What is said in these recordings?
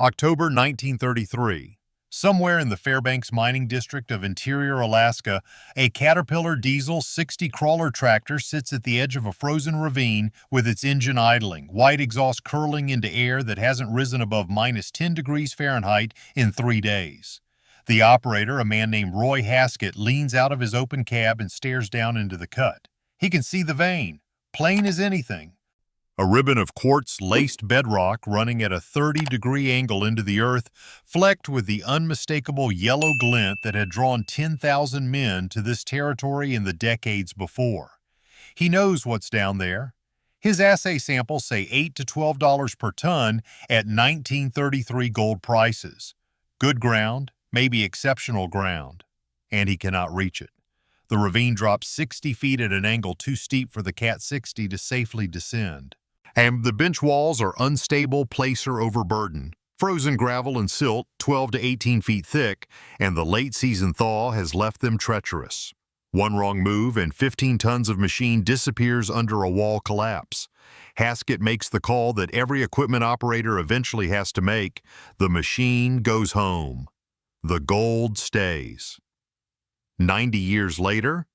October 1933. Somewhere in the Fairbanks mining district of interior Alaska, a Caterpillar Diesel 60 crawler tractor sits at the edge of a frozen ravine with its engine idling, white exhaust curling into air that hasn't risen above minus 10 degrees Fahrenheit in 3 days. The operator, a man named Roy Haskett, leans out of his open cab and stares down into the cut. He can see the vein, plain as anything. A ribbon of quartz-laced bedrock running at a 30-degree angle into the earth, flecked with the unmistakable yellow glint that had drawn 10,000 men to this territory in the decades before. He knows what's down there. His assay samples say $8 to $12 per ton at 1933 gold prices. Good ground, maybe exceptional ground. And he cannot reach it. The ravine drops 60 feet at an angle too steep for the Cat 60 to safely descend. And the bench walls are unstable, placer overburden. Frozen gravel and silt, 12 to 18 feet thick, and the late-season thaw has left them treacherous. One wrong move and 15 tons of machine disappears under a wall collapse. Haskett makes the call that every equipment operator eventually has to make. The machine goes home. The gold stays. 90 years later,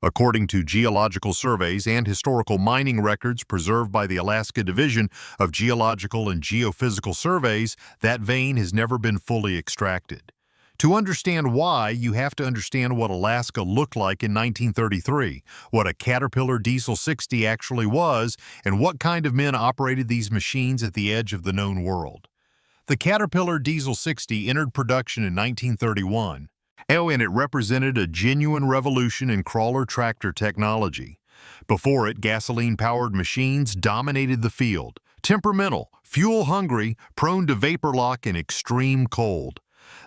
according to Geological Surveys and historical mining records preserved by the Alaska Division of Geological and Geophysical Surveys, that vein has never been fully extracted. To understand why, you have to understand what Alaska looked like in 1933, what a Caterpillar Diesel 60 actually was, and what kind of men operated these machines at the edge of the known world. The Caterpillar Diesel 60 entered production in 1931. And it represented a genuine revolution in crawler tractor technology. Before it, gasoline-powered machines dominated the field, temperamental, fuel-hungry, prone to vapor lock and extreme cold.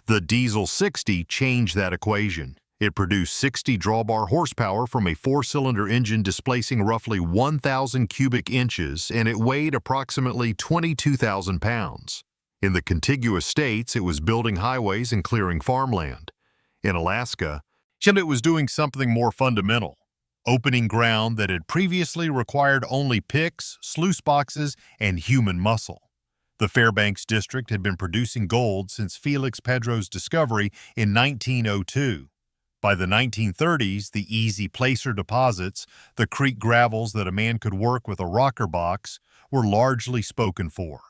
The Diesel 60 changed that equation. It produced 60 drawbar horsepower from a 4-cylinder engine displacing roughly 1,000 cubic inches, and it weighed approximately 22,000 pounds. In the contiguous states, it was building highways and clearing farmland. In Alaska, it was doing something more fundamental, opening ground that had previously required only picks, sluice boxes, and human muscle. The Fairbanks district had been producing gold since Felix Pedro's discovery in 1902. By the 1930s, the easy placer deposits, the creek gravels that a man could work with a rocker box, were largely spoken for.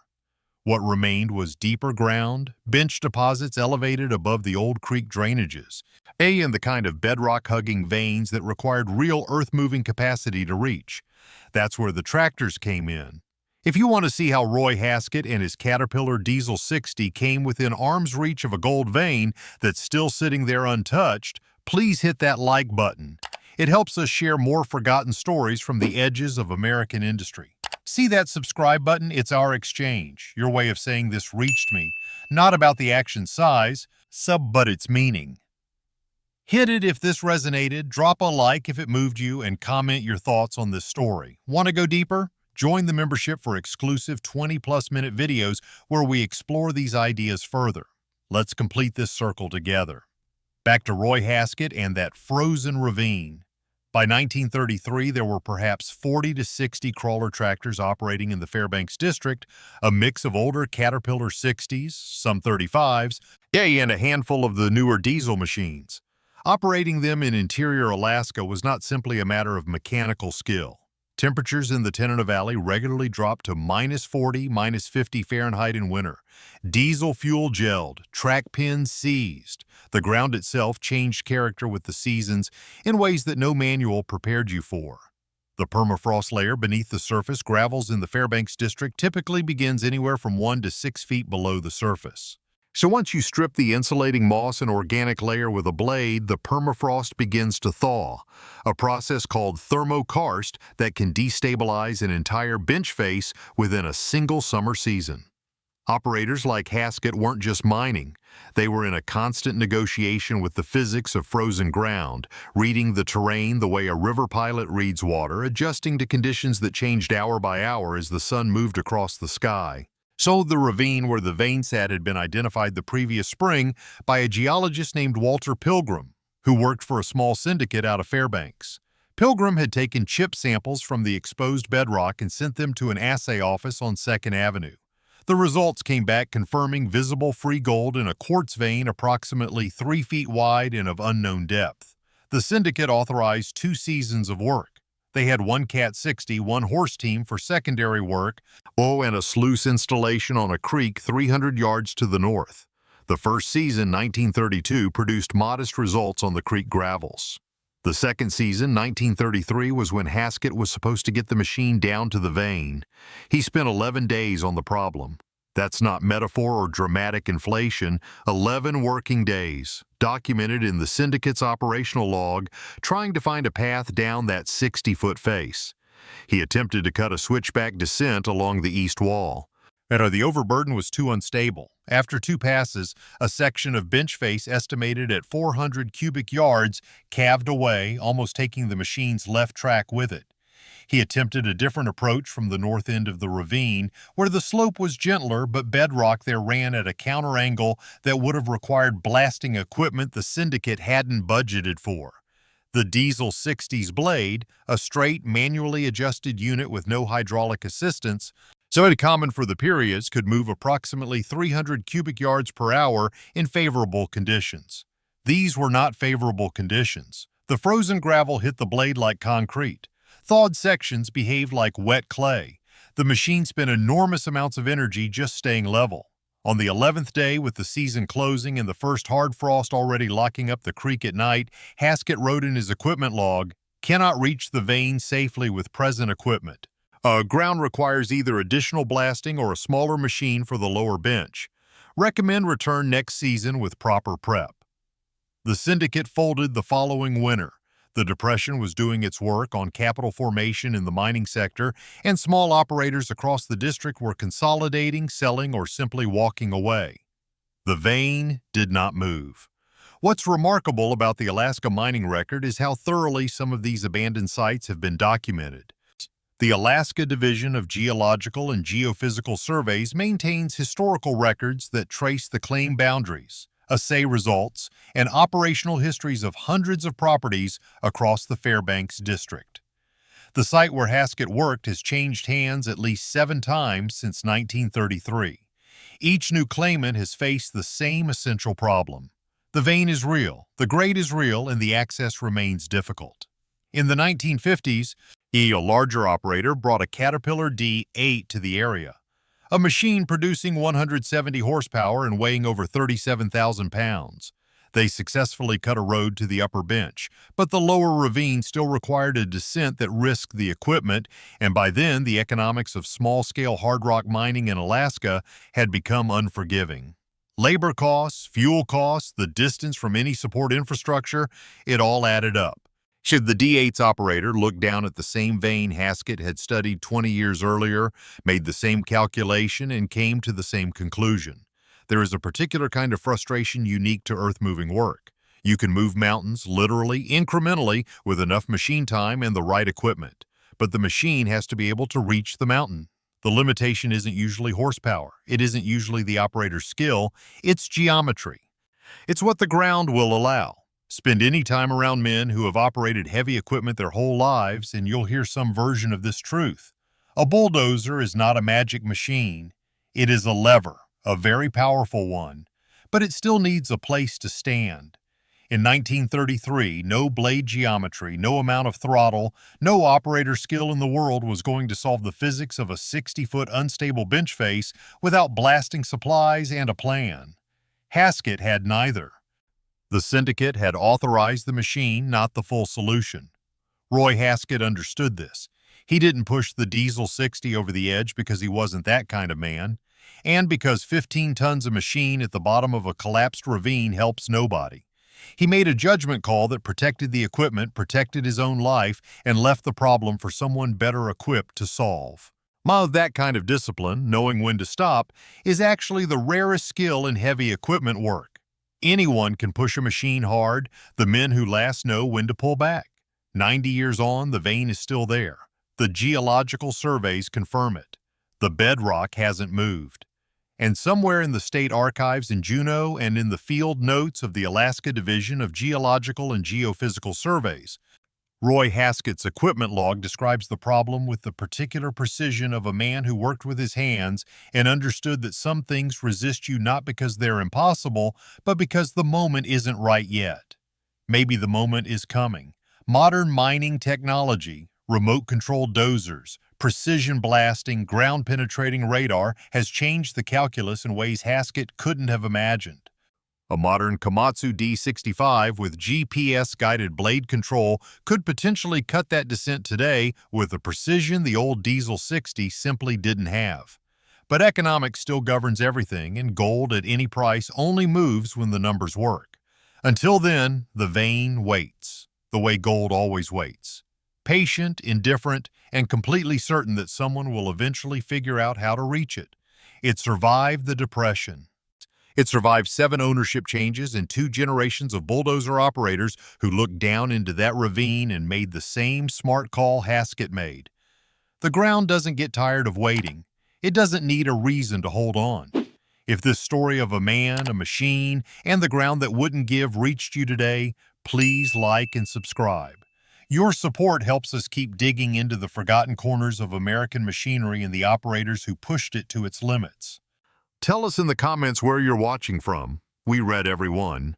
What remained was deeper ground, bench deposits elevated above the old creek drainages, and the kind of bedrock-hugging veins that required real earth-moving capacity to reach. That's where the tractors came in. If you want to see how Roy Haskett and his Caterpillar Diesel 60 came within arm's reach of a gold vein that's still sitting there untouched, please hit that like button. It helps us share more forgotten stories from the edges of American industry. See that subscribe button? It's our exchange, your way of saying this reached me. Not about the action size, but its meaning. Hit it if this resonated, drop a like if it moved you, and comment your thoughts on this story. Want to go deeper? Join the membership for exclusive 20-plus minute videos where we explore these ideas further. Let's complete this circle together. Back to Roy Haskett and that frozen ravine. By 1933, there were perhaps 40 to 60 crawler tractors operating in the Fairbanks district, a mix of older Caterpillar 60s, some 35s, and a handful of the newer diesel machines. Operating them in interior Alaska was not simply a matter of mechanical skill. Temperatures in the Tanana Valley regularly dropped to minus 40, minus 50 Fahrenheit in winter. Diesel fuel gelled, track pins seized. The ground itself changed character with the seasons in ways that no manual prepared you for. The permafrost layer beneath the surface gravels in the Fairbanks district typically begins anywhere from 1 to 6 feet below the surface. So once you strip the insulating moss and organic layer with a blade, the permafrost begins to thaw, a process called thermokarst that can destabilize an entire bench face within a single summer season. Operators like Haskett weren't just mining. They were in a constant negotiation with the physics of frozen ground, reading the terrain the way a river pilot reads water, adjusting to conditions that changed hour by hour as the sun moved across the sky. So the ravine where the vein sat had been identified the previous spring by a geologist named Walter Pilgrim, who worked for a small syndicate out of Fairbanks. Pilgrim had taken chip samples from the exposed bedrock and sent them to an assay office on 2nd Avenue. The results came back confirming visible free gold in a quartz vein approximately 3 feet wide and of unknown depth. The syndicate authorized 2 seasons of work. They had one Cat 60, one horse team for secondary work, and a sluice installation on a creek 300 yards to the north. The first season, 1932, produced modest results on the creek gravels. The second season, 1933, was when Haskett was supposed to get the machine down to the vein. He spent 11 days on the problem. That's not metaphor or dramatic inflation. 11 working days, documented in the syndicate's operational log, trying to find a path down that 60-foot face. He attempted to cut a switchback descent along the east wall. The overburden was too unstable. After 2 passes, a section of bench face estimated at 400 cubic yards calved away, almost taking the machine's left track with it. He attempted a different approach from the north end of the ravine, where the slope was gentler, but bedrock there ran at a counter angle that would have required blasting equipment the syndicate hadn't budgeted for. The Diesel 60's blade, a straight, manually adjusted unit with no hydraulic assistance, so common for the periods, could move approximately 300 cubic yards per hour in favorable conditions. These were not favorable conditions. The frozen gravel hit the blade like concrete. Thawed sections behaved like wet clay. The machine spent enormous amounts of energy just staying level. On the 11th day, with the season closing and the first hard frost already locking up the creek at night, Haskett wrote in his equipment log, "Cannot reach the vein safely with present equipment. Ground requires either additional blasting or a smaller machine for the lower bench. Recommend return next season with proper prep." The syndicate folded the following winter. The Depression was doing its work on capital formation in the mining sector, and small operators across the district were consolidating, selling, or simply walking away. The vein did not move. What's remarkable about the Alaska mining record is how thoroughly some of these abandoned sites have been documented. The Alaska Division of Geological and Geophysical Surveys maintains historical records that trace the claim boundaries, assay results, and operational histories of hundreds of properties across the Fairbanks district. The site where Haskett worked has changed hands at least 7 times since 1933. Each new claimant has faced the same essential problem. The vein is real, the grade is real, and the access remains difficult. In the 1950s, a larger operator brought a Caterpillar D8 to the area, a machine producing 170 horsepower and weighing over 37,000 pounds. They successfully cut a road to the upper bench, but the lower ravine still required a descent that risked the equipment, and by then the economics of small-scale hard rock mining in Alaska had become unforgiving. Labor costs, fuel costs, the distance from any support infrastructure, it all added up. Should the D8's operator look down at the same vein Haskett had studied 20 years earlier, made the same calculation, and came to the same conclusion? There is a particular kind of frustration unique to earth-moving work. You can move mountains, literally, incrementally, with enough machine time and the right equipment. But the machine has to be able to reach the mountain. The limitation isn't usually horsepower. It isn't usually the operator's skill. It's geometry. It's what the ground will allow. Spend any time around men who have operated heavy equipment their whole lives, and you'll hear some version of this truth. A bulldozer is not a magic machine. It is a lever, a very powerful one, but it still needs a place to stand. In 1933, no blade geometry, no amount of throttle, no operator skill in the world was going to solve the physics of a 60-foot unstable bench face without blasting supplies and a plan. Haskett had neither. The syndicate had authorized the machine, not the full solution. Roy Haskett understood this. He didn't push the Diesel 60 over the edge because he wasn't that kind of man, and because 15 tons of machine at the bottom of a collapsed ravine helps nobody. He made a judgment call that protected the equipment, protected his own life, and left the problem for someone better equipped to solve. That kind of discipline, knowing when to stop, is actually the rarest skill in heavy equipment work. Anyone can push a machine hard. The men who last know when to pull back. 90 years on, the vein is still there. The geological surveys confirm it. The bedrock hasn't moved. And somewhere in the state archives in Juneau and in the field notes of the Alaska Division of Geological and Geophysical Surveys, Roy Haskett's equipment log describes the problem with the particular precision of a man who worked with his hands and understood that some things resist you not because they're impossible, but because the moment isn't right yet. Maybe the moment is coming. Modern mining technology, remote-controlled dozers, precision blasting, ground-penetrating radar has changed the calculus in ways Haskett couldn't have imagined. A modern Komatsu D65 with GPS-guided blade control could potentially cut that descent today with a precision the old Diesel 60 simply didn't have. But economics still governs everything, and gold at any price only moves when the numbers work. Until then, the vein waits, the way gold always waits. Patient, indifferent, and completely certain that someone will eventually figure out how to reach it. It survived the Depression. It survived 7 ownership changes and 2 generations of bulldozer operators who looked down into that ravine and made the same smart call Haskett made. The ground doesn't get tired of waiting. It doesn't need a reason to hold on. If this story of a man, a machine, and the ground that wouldn't give reached you today, please like and subscribe. Your support helps us keep digging into the forgotten corners of American machinery and the operators who pushed it to its limits. Tell us in the comments where you're watching from. We read every one.